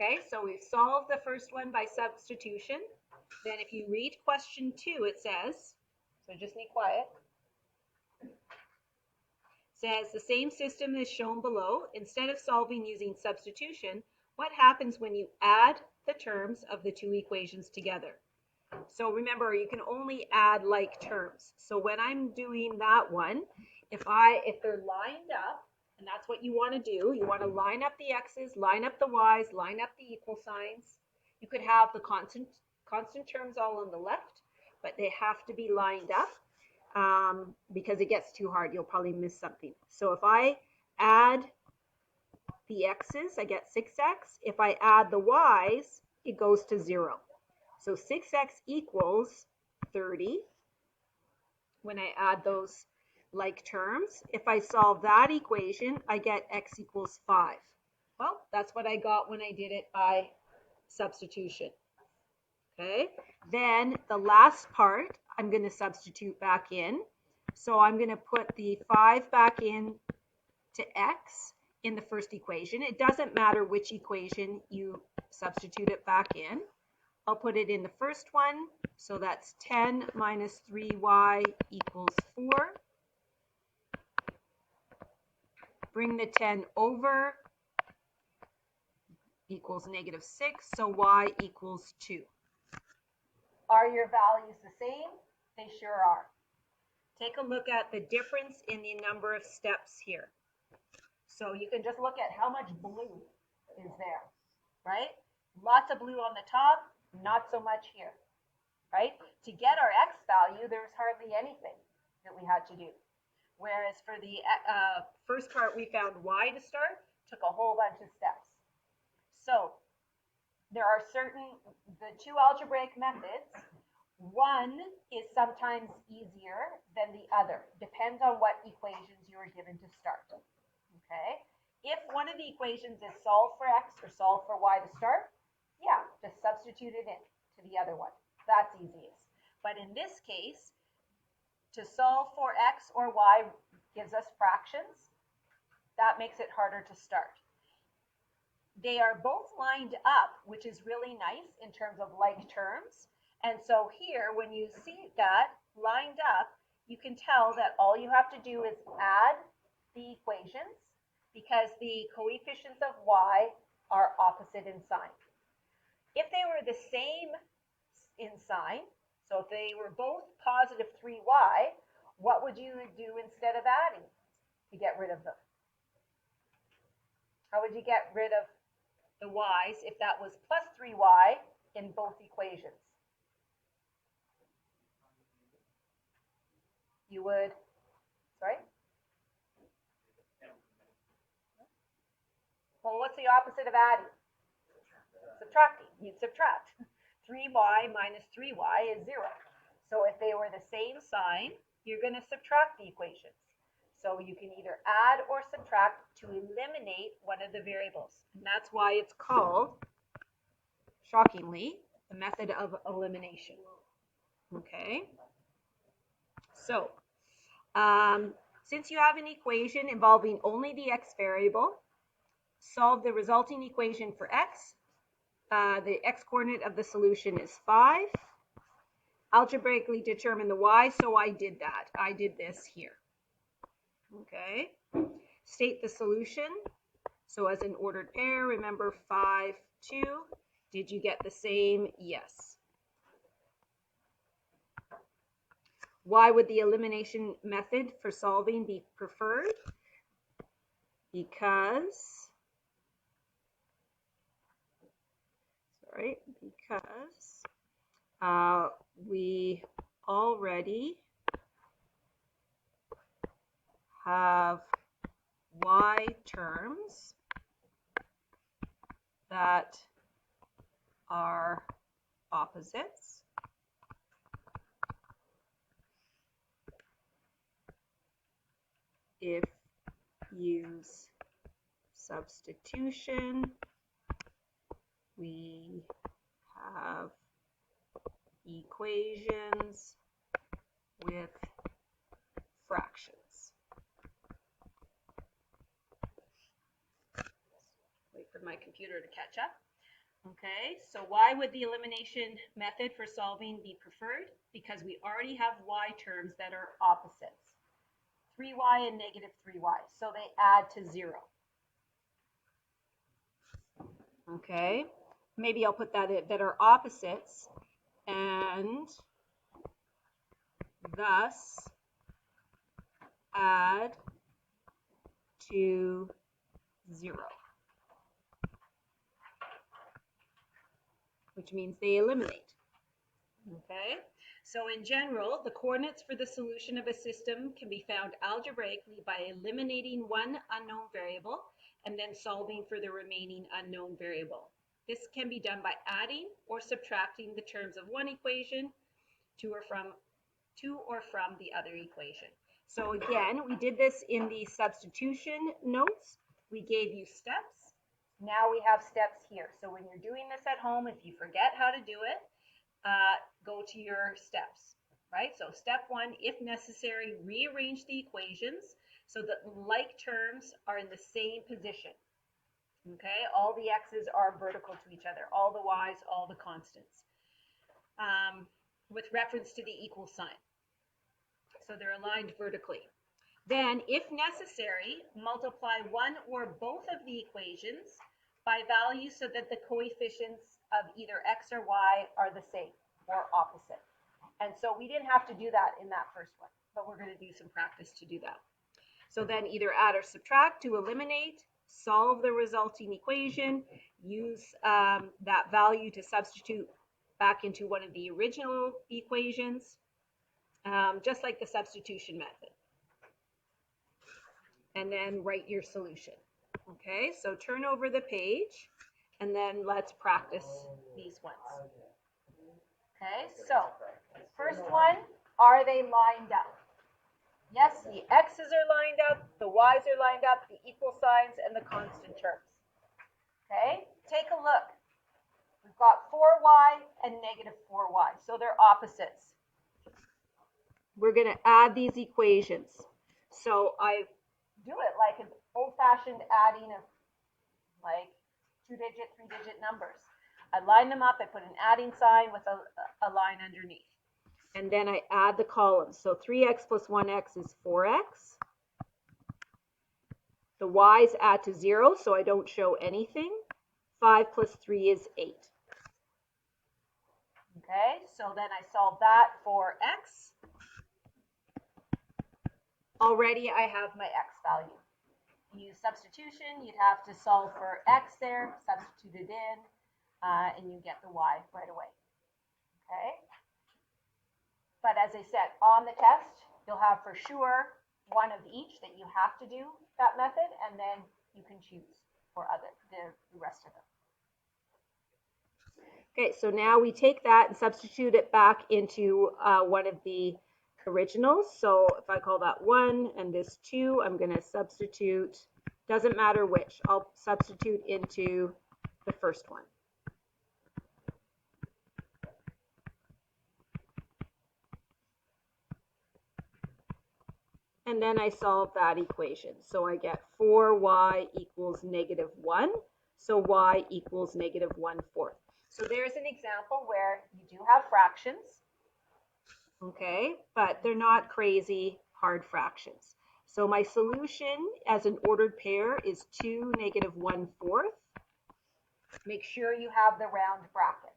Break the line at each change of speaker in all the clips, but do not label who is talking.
Okay, so we've solved the first one by substitution. Then if you read question 2, it says, so just be quiet, says the same system is shown below. Instead of solving using substitution, what happens when you add the terms of the two equations together? So remember, you can only add like terms. So when I'm doing that one, if they're lined up, and that's what you want to do, you want to line up the x's, line up the y's, line up the equal signs. You could have the constant terms all on the left, but they have to be lined up because it gets too hard. You'll probably miss something. So if I add the x's, I get 6x. If I add the y's, it goes to 0. So 6x equals 30 when I add those like terms. If I solve that equation, I get x equals 5. Well, that's what I got when I did it by substitution. Okay, then the last part, I'm going to substitute back in. So I'm going to put the 5 back in to x in the first equation. It doesn't matter which equation you substitute it back in. I'll put it in the first one. So that's 10 minus 3y equals 4. Bring the 10 over, equals negative 6. So y equals 2. Are your values the same? They sure are. Take a look at the difference in the number of steps here. So you can just look at how much blue is there, right? Lots of blue on the top, not so much here, right? To get our x value, there's hardly anything that we had to do. Whereas for the first part, we found y to start, took a whole bunch of steps. So there are the two algebraic methods, one is sometimes easier than the other. Depends on what equations you are given to start. Okay? If one of the equations is solve for x or solve for y to start, yeah, just substitute it in to the other one. That's easiest. But in this case, to solve for x or y gives us fractions. That makes it harder to start. They are both lined up, which is really nice in terms of like terms. And so here, when you see that lined up, you can tell that all you have to do is add the equations because the coefficients of y are opposite in sign. If they were the same in sign, so if they were both positive 3y, what would you do instead of adding to get rid of them? How would you get rid of the y's if that was plus 3y in both equations? You would, sorry? Well, what's the opposite of adding? Subtracting. You'd subtract. 3y minus 3y is 0. So if they were the same sign, you're going to subtract the equations. So you can either add or subtract to eliminate one of the variables. And that's why it's called, shockingly, the method of elimination. Okay? So, since you have an equation involving only the x variable, solve the resulting equation for x. The x-coordinate of the solution is 5. Algebraically determine the y, so I did that. I did this here. Okay. State the solution. So as an ordered pair, remember 5, 2. Did you get the same? Yes. Why would the elimination method for solving be preferred? Because we already have y terms that are opposites. If use substitution, we have equations with fractions. Wait for my computer to catch up. Okay, so why would the elimination method for solving be preferred? Because we already have y terms that are opposites, 3y and negative 3y, so they add to 0. Okay, maybe I'll put that are opposites and thus add to 0, which means they eliminate. Okay, so in general, the coordinates for the solution of a system can be found algebraically by eliminating one unknown variable and then solving for the remaining unknown variable. This can be done by adding or subtracting the terms of one equation to or from the other equation. So again, we did this in the substitution notes. We gave you steps. Now we have steps here. So when you're doing this at home, if you forget how to do it, go to your steps, right? So step 1, if necessary, rearrange the equations so that like terms are in the same position. Okay, all the x's are vertical to each other, all the y's, all the constants, with reference to the equal sign. So they're aligned vertically. Then, if necessary, multiply one or both of the equations by values so that the coefficients of either x or y are the same or opposite. And so we didn't have to do that in that first one, but we're going to do some practice to do that. So then either add or subtract to eliminate, solve the resulting equation, use that value to substitute back into one of the original equations, just like the substitution method. And then write your solution. Okay, so turn over the page and then let's practice these ones. Okay, so first one, are they lined up? Yes, the x's are lined up, the y's are lined up, the equal signs and the constant terms. Okay, take a look. We've got 4y and negative 4y, so they're opposites. We're going to add these equations. So I do it like an old-fashioned adding of like 2-digit, 3-digit numbers. I line them up, I put an adding sign with a line underneath. And then I add the columns. So 3x plus 1x is 4x. The y's add to 0, so I don't show anything. 5 plus 3 is 8. Okay, so then I solve that for x. Already I have my x value. Use substitution, you'd have to solve for x there, substitute it in, and you get the y right away. Okay? But as I said, on the test, you'll have for sure one of each that you have to do that method, and then you can choose for the rest of them. Okay, so now we take that and substitute it back into one of the originals. So if I call that 1 and this 2, I'm going to substitute, doesn't matter which, I'll substitute into the first one. And then I solve that equation. So I get 4y equals negative 1. So y equals negative 1/4. So there's an example where you do have fractions, okay, but they're not crazy hard fractions. So my solution as an ordered pair is 2 negative 1/4. Make sure you have the round brackets.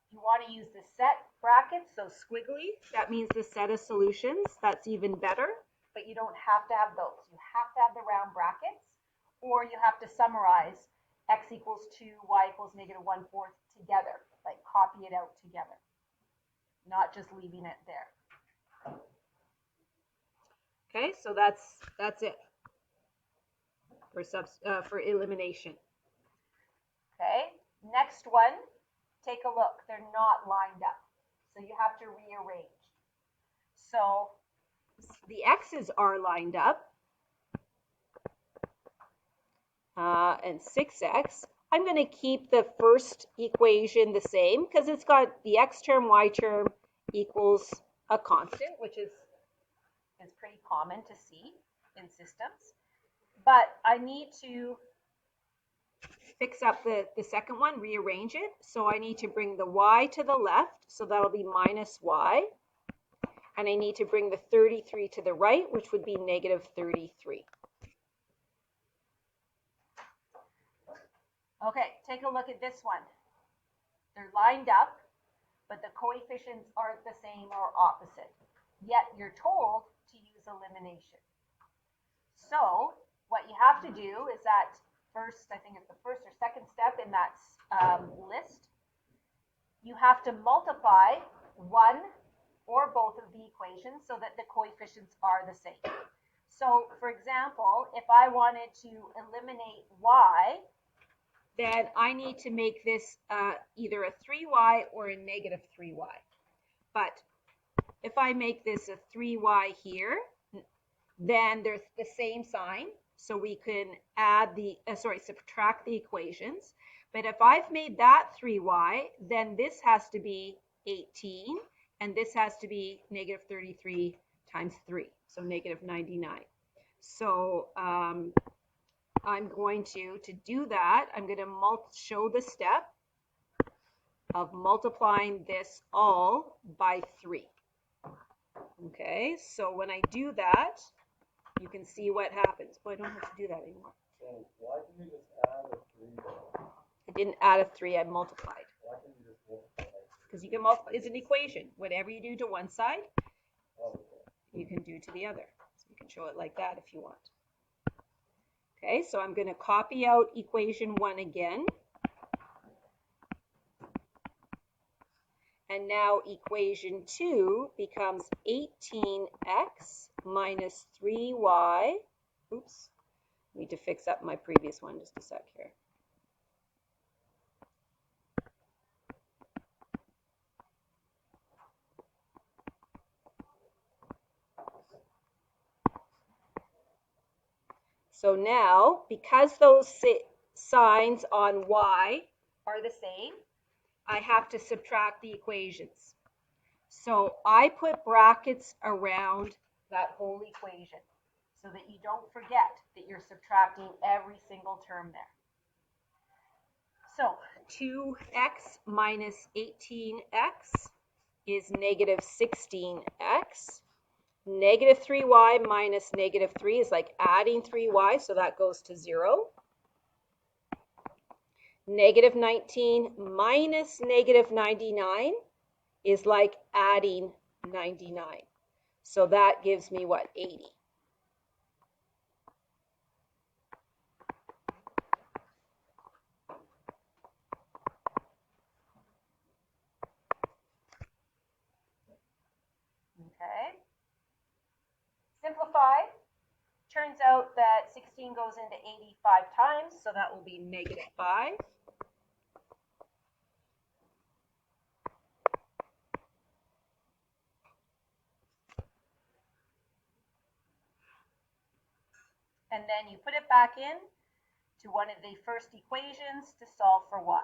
If you want to use the set brackets, so squiggly, that means the set of solutions. That's even better, but you don't have to have those. You have to have the round brackets, or you have to summarize x equals 2, y equals negative 1/4 together, like copy it out together, not just leaving it there. Okay, so that's it for elimination. Okay, next one, take a look. They're not lined up, so you have to rearrange. So the x's are lined up, and 6x. I'm going to keep the first equation the same because it's got the x term, y term equals a constant, which is pretty common to see in systems. But I need to fix up the second one, rearrange it. So I need to bring the y to the left, so that'll be minus y. And I need to bring the 33 to the right, which would be negative 33. Okay, take a look at this one. They're lined up, but the coefficients aren't the same or opposite. Yet you're told to use elimination. So what you have to do is that first, I think it's the first or second step in that list, you have to multiply one or both of the equations so that the coefficients are the same. So for example, if I wanted to eliminate y, then I need to make this either a 3y or a negative 3y. But if I make this a 3y here, then there's the same sign, so we can add the subtract the equations. But if I've made that 3y, then this has to be 18, and this has to be negative 33 times 3, so negative 99. So I'm going to do that, I'm going to show the step of multiplying this all by 3. Okay, so when I do that, you can see what happens. Well, I don't have to do that anymore.
So why can you just add a 3 though?
I didn't add a 3, I multiplied.
Why can't you just multiply?
Because you can multiply, it's an equation. Whatever you do to one side,
Okay.
you can do to the other. So you can show it like that if you want. Okay, so I'm going to copy out equation 1 again. And now equation 2 becomes 18x minus 3y. Oops, I need to fix up my previous one just a sec here. So now, because those signs on y are the same, I have to subtract the equations. So I put brackets around that whole equation so that you don't forget that you're subtracting every single term there. So 2x minus 18x is negative 16x. Negative 3y minus negative 3 is like adding 3y, so that goes to 0. Negative 19 minus negative 99 is like adding 99. So that gives me what? 80. Okay. Simplify. Turns out that 16 goes into 85 times, so that will be negative 5. And then you put it back in to one of the first equations to solve for y.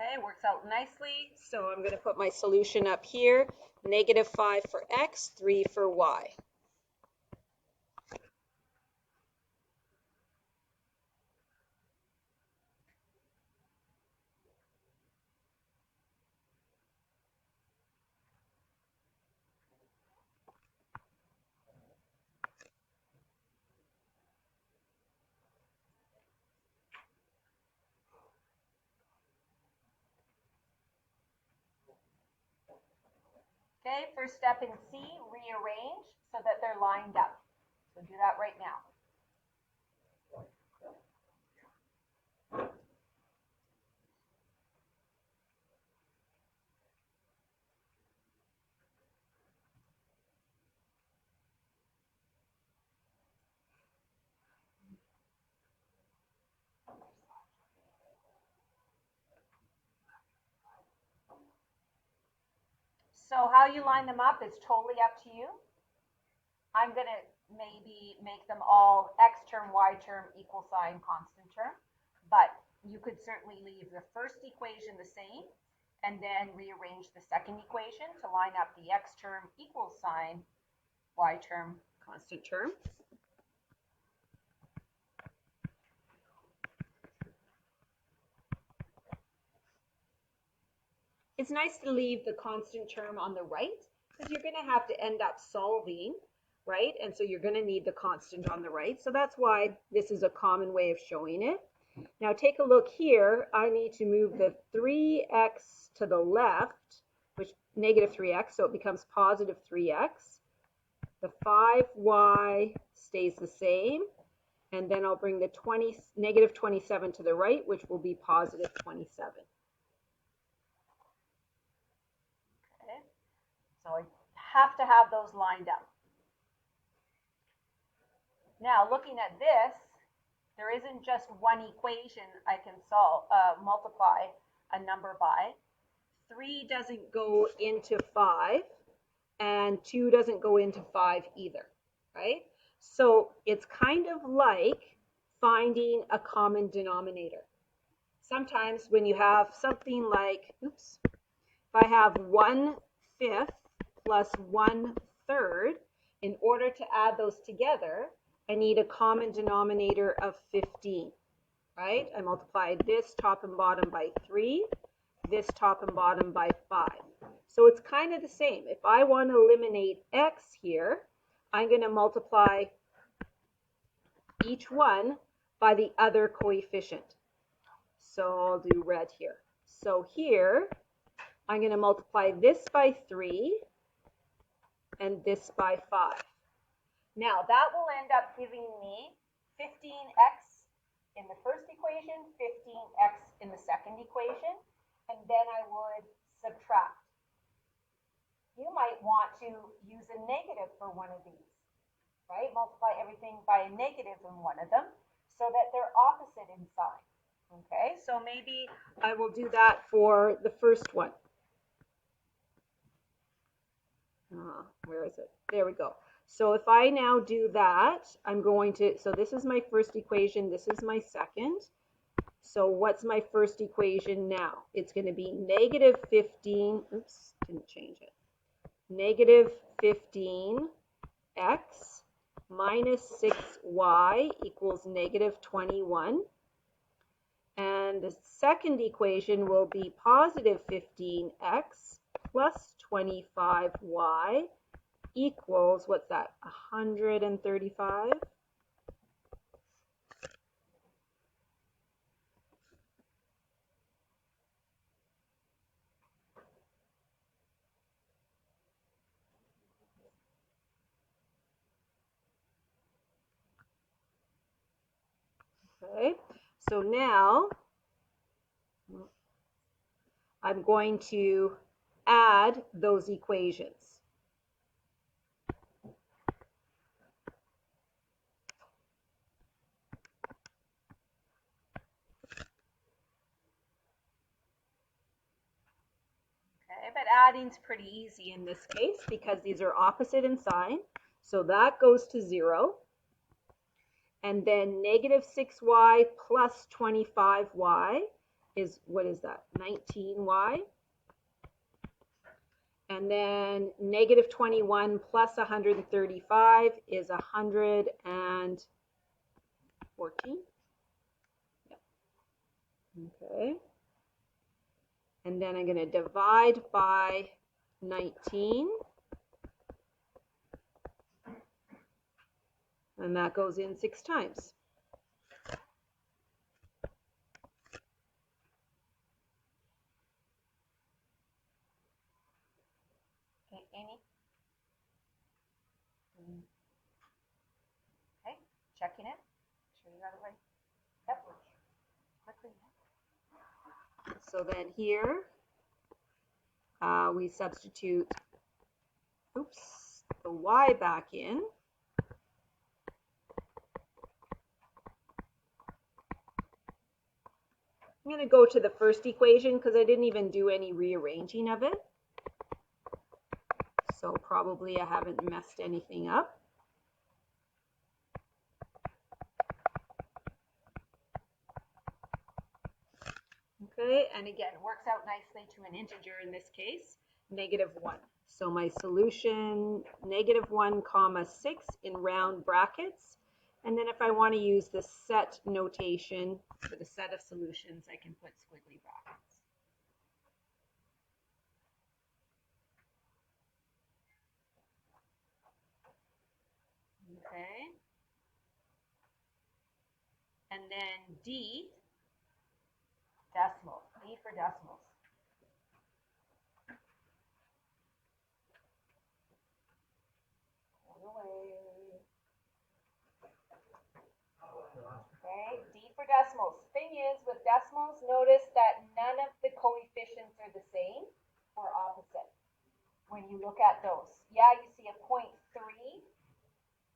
Okay, works out nicely. So I'm going to put my solution up here. Negative 5 for x, 3 for y. Okay, first step in C, rearrange so that they're lined up. So do that right now. So how you line them up is totally up to you. I'm going to maybe make them all x term, y term, equal sign, constant term. But you could certainly leave the first equation the same and then rearrange the second equation to line up the x term, equal sign, y term, constant term. It's nice to leave the constant term on the right because you're going to have to end up solving, right? And so you're going to need the constant on the right. So that's why this is a common way of showing it. Now take a look here. I need to move the 3x to the left, which negative 3x, so it becomes positive 3x. The 5y stays the same. And then I'll bring the negative 27 to the right, which will be positive 27. Okay, so I have to have those lined up. Now, looking at this, there isn't just one equation I can multiply a number by. 3 doesn't go into 5, and 2 doesn't go into 5 either, right? So it's kind of like finding a common denominator. Sometimes when you have something like, if I have 1/5 plus 1/3, in order to add those together, I need a common denominator of 15, right? I multiply this top and bottom by 3, this top and bottom by 5. So it's kind of the same. If I want to eliminate x here, I'm going to multiply each one by the other coefficient. So I'll do red here. So here, I'm going to multiply this by 3 and this by 5. Now that will end up giving me 15x in the first equation, 15x in the second equation, and then I would subtract. You might want to use a negative for one of these, right? Multiply everything by a negative in one of them so that they're opposite in sign. Okay, so maybe I will do that for the first one. Where is it? There we go. So if I now do that, I'm going to, so this is my first equation, this is my second. So what's my first equation now? It's going to be negative 15, oops, didn't change it. Negative 15x minus 6y equals negative 21. And the second equation will be positive 15x plus 25y equals, what's that, 135? Okay, so now I'm going to add those equations. Okay, but adding's pretty easy in this case because these are opposite in sign. So that goes to 0. And then negative 6y plus 25y is, what is that, 19y? And then negative 21 plus 135 is 114. Yep. Okay. And then I'm going to divide by 19. And that goes in 6 times. Okay, Amy? Okay, checking it. Sure you got it right. Yep. Quickly. So then here, we substitute, the y back in. I'm going to go to the first equation because I didn't even do any rearranging of it. So probably I haven't messed anything up. Okay, and again, works out nicely to an integer in this case, -1. So my solution, -1 comma 6 in round brackets. And then if I want to use the set notation for the set of solutions, I can put squiggly brackets. Okay. And then D, decimal, D for decimals. Okay, D for decimals. Thing is, with decimals, notice that none of the coefficients are the same or opposite when you look at those. Yeah, you see a 0.3,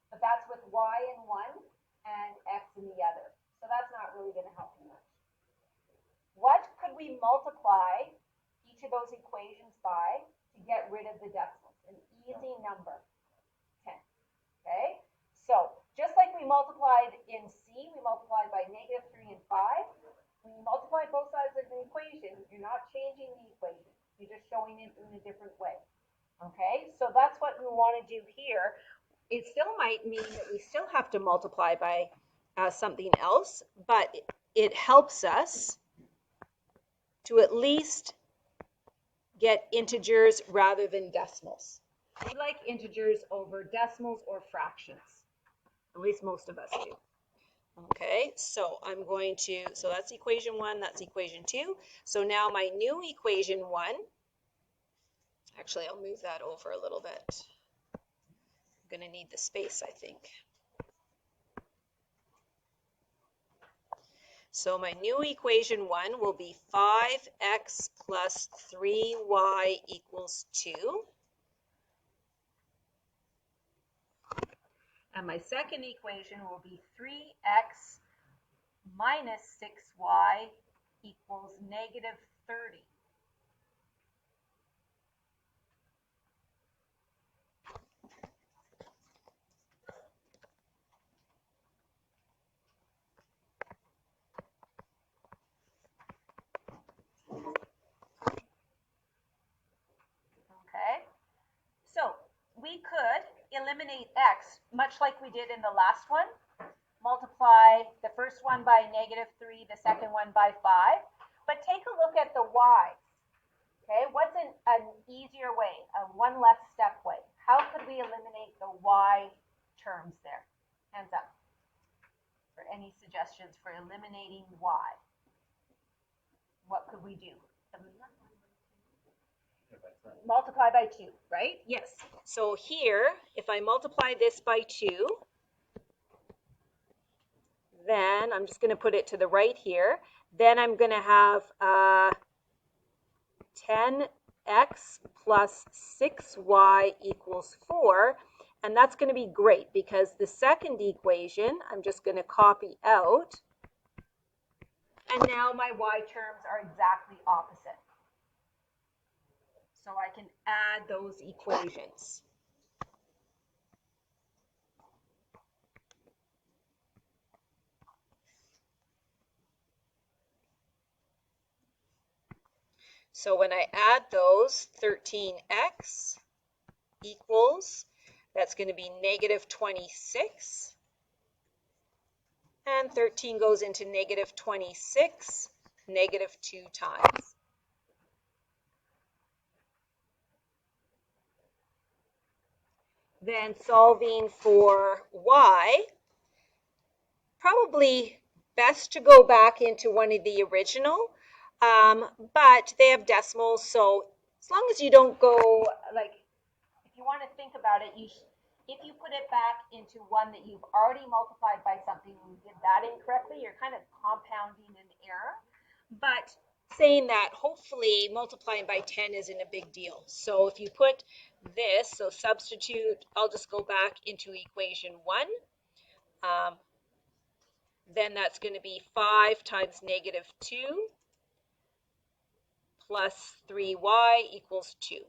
but that's with y in one and x in the other. So that's not really going to help you much. What could we multiply each of those equations by to get rid of the decimals? An easy number, 10. Okay, so just like we multiplied in C, we multiplied by -3 and 5. When you multiply both sides of the equation, you're not changing the equation. You're just showing it in a different way. Okay, so that's what we want to do here. It still might mean that we still have to multiply by something else, but it helps us to at least get integers rather than decimals. We like integers over decimals or fractions. At least most of us do. Okay, so I'm going to, so that's equation 1, that's equation 2. So now my new equation 1, actually I'll move that over a little bit. I'm going to need the space, I think. So my new equation 1 will be 5x plus 3y equals 2. And my second equation will be 3x minus 6y equals -30. Okay, so we could eliminate x much like we did in the last one. Multiply the first one by -3, the second one by 5. But take a look at the y's. Okay, what's an easier way, a one less step way? How could we eliminate the y terms there? Hands up for any suggestions for eliminating y. What could we do? Multiply by 2, right? Yes. So here, if I multiply this by 2, then I'm just going to put it to the right here. Then I'm going to have 10x plus 6y equals 4. And that's going to be great because the second equation, I'm just going to copy out. And now my y terms are exactly opposite. So I can add those equations. So when I add those, 13x equals, that's going to be -26. And 13 goes into -26, -2 times. Then solving for y, probably best to go back into one of the original, but they have decimals, so as long as you don't go, like, if you want to think about it, if you put it back into one that you've already multiplied by something and you did that incorrectly, you're kind of compounding an error. But saying that, hopefully multiplying by 10 isn't a big deal. So if you put this, so substitute, I'll just go back into equation 1. Then that's going to be 5 times -2 plus 3y equals 2.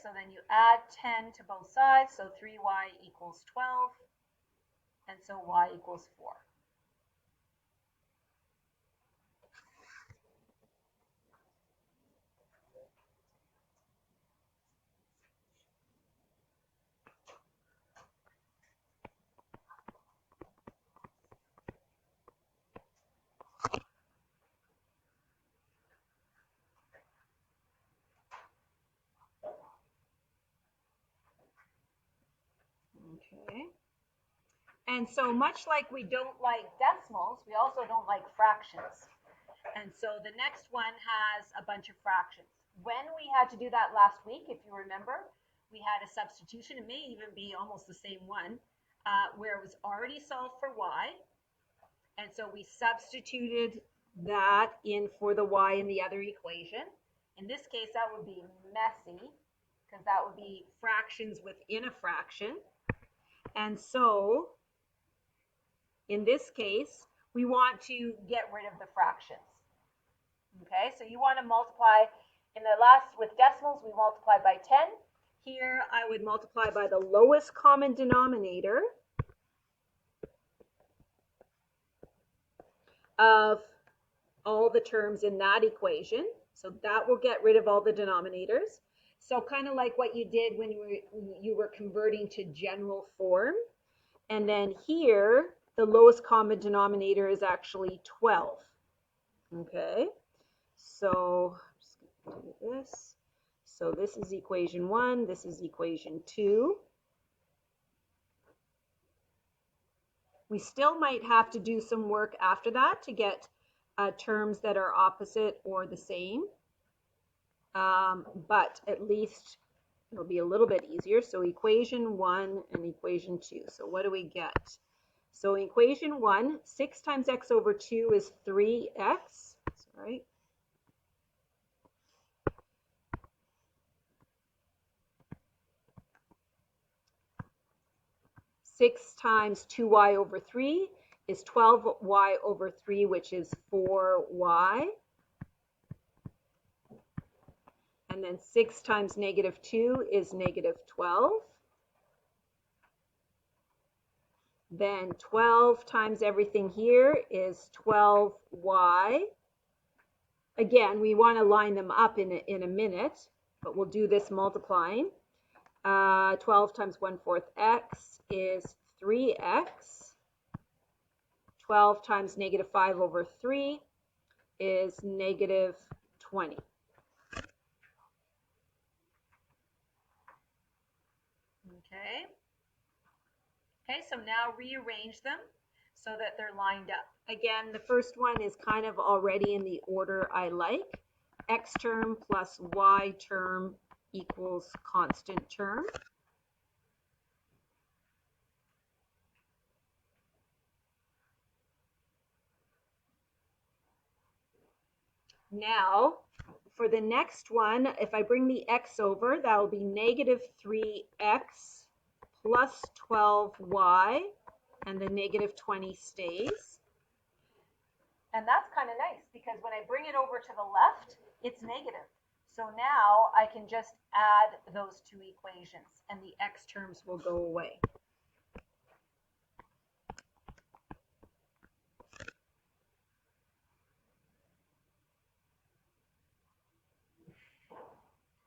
so then you add 10 to both sides, so 3y equals 12, and so y equals 4. Okay. And so much like we don't like decimals, we also don't like fractions. And so the next one has a bunch of fractions. When we had to do that last week, if you remember, we had a substitution. It may even be almost the same one, where it was already solved for y. And so we substituted that in for the y in the other equation. In this case, that would be messy, because that would be fractions within a fraction. And so in this case, we want to get rid of the fractions. Okay, so you want to multiply, in the last, with decimals, we multiply by 10. Here, I would multiply by the lowest common denominator of all the terms in that equation. So that will get rid of all the denominators. So kind of like what you did when you were converting to general form. And then here, the lowest common denominator is actually 12. Okay, so I'm just going to do this. So this is equation 1, this is equation 2. We still might have to do some work after that to get terms that are opposite or the same. But at least it'll be a little bit easier. So equation 1 and equation 2. So what do we get? So in equation 1, 6 times x over 2 is 3x. Sorry. Six times 2y over 3 is 12y over 3, which is 4y. And then 6 times negative 2 is negative 12. Then 12 times everything here is 12y. Again, we want to line them up in a minute, but we'll do this multiplying. 12 times 1/4 x is 3x. 12 times negative 5 over 3 is negative 20. Okay. Okay, so now rearrange them so that they're lined up. Again, the first one is kind of already in the order I like. X term plus y term equals constant term. Now, for the next one, if I bring the x over, that will be negative 3x plus 12y, and the negative 20 stays. And that's kind of nice, because when I bring it over to the left, it's negative. So now I can just add those two equations, and the x terms will go away.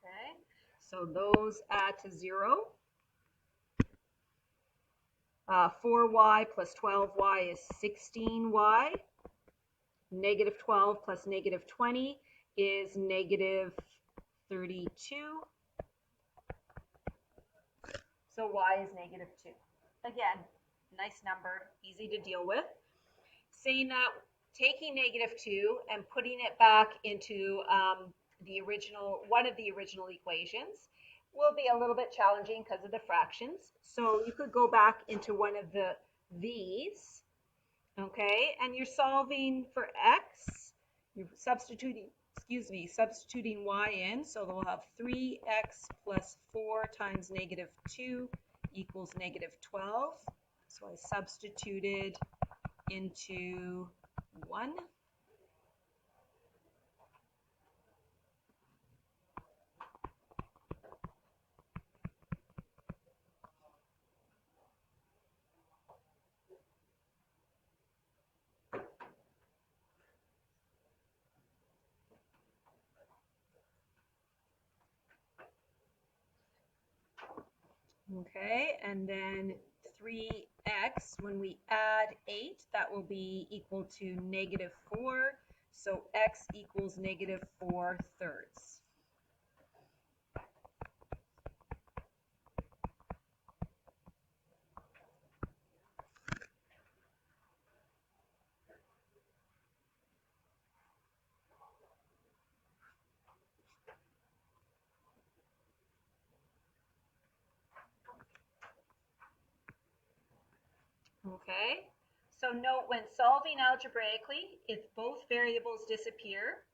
Okay, so those add to 0. 4y plus 12y is 16y. Negative 12 plus negative 20 is negative 32. So y is negative 2. Again, nice number, easy to deal with. Saying that, taking negative 2 and putting it back into one of the original equations will be a little bit challenging because of the fractions. So you could go back into one of these, okay, and you're solving for x. You're substituting y in, so they'll have 3x plus 4 times negative 2 equals negative 12. So I substituted into 1. Okay, and then 3x, when we add 8, that will be equal to negative 4. So x equals negative 4/3. Okay, so note when solving algebraically, if both variables disappear,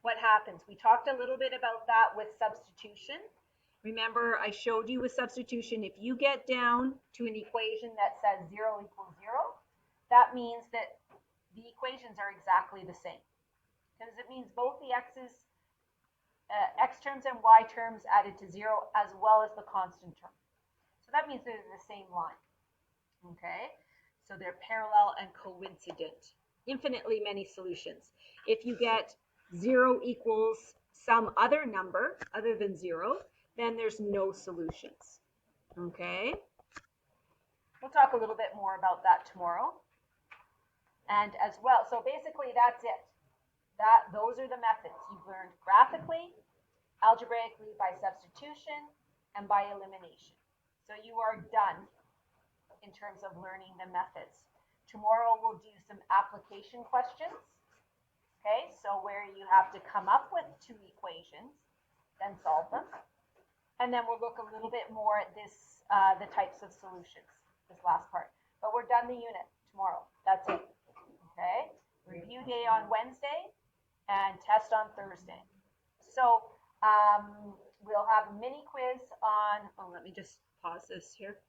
what happens? We talked a little bit about that with substitution. Remember, I showed you with substitution, if you get down to an equation that says 0 equals 0, that means that the equations are exactly the same. Because it means both the x's, x terms and y terms added to 0, as well as the constant term. So that means they're the same line. Okay, so they're parallel and coincident. Infinitely many solutions. If you get 0 equals some other number other than 0, then there's no solutions. Okay, we'll talk a little bit more about that tomorrow. And as well, so basically that's it. Those are the methods you've learned: graphically, algebraically, by substitution, and by elimination. So you are done in terms of learning the methods. Tomorrow we'll do some application questions. Okay, so where you have to come up with 2 equations, then solve them. And then we'll look a little bit more at this, the types of solutions, this last part. But we're done the unit tomorrow. That's it. Okay, review day on Wednesday and test on Thursday. So we'll have a mini quiz on, let me just pause this here.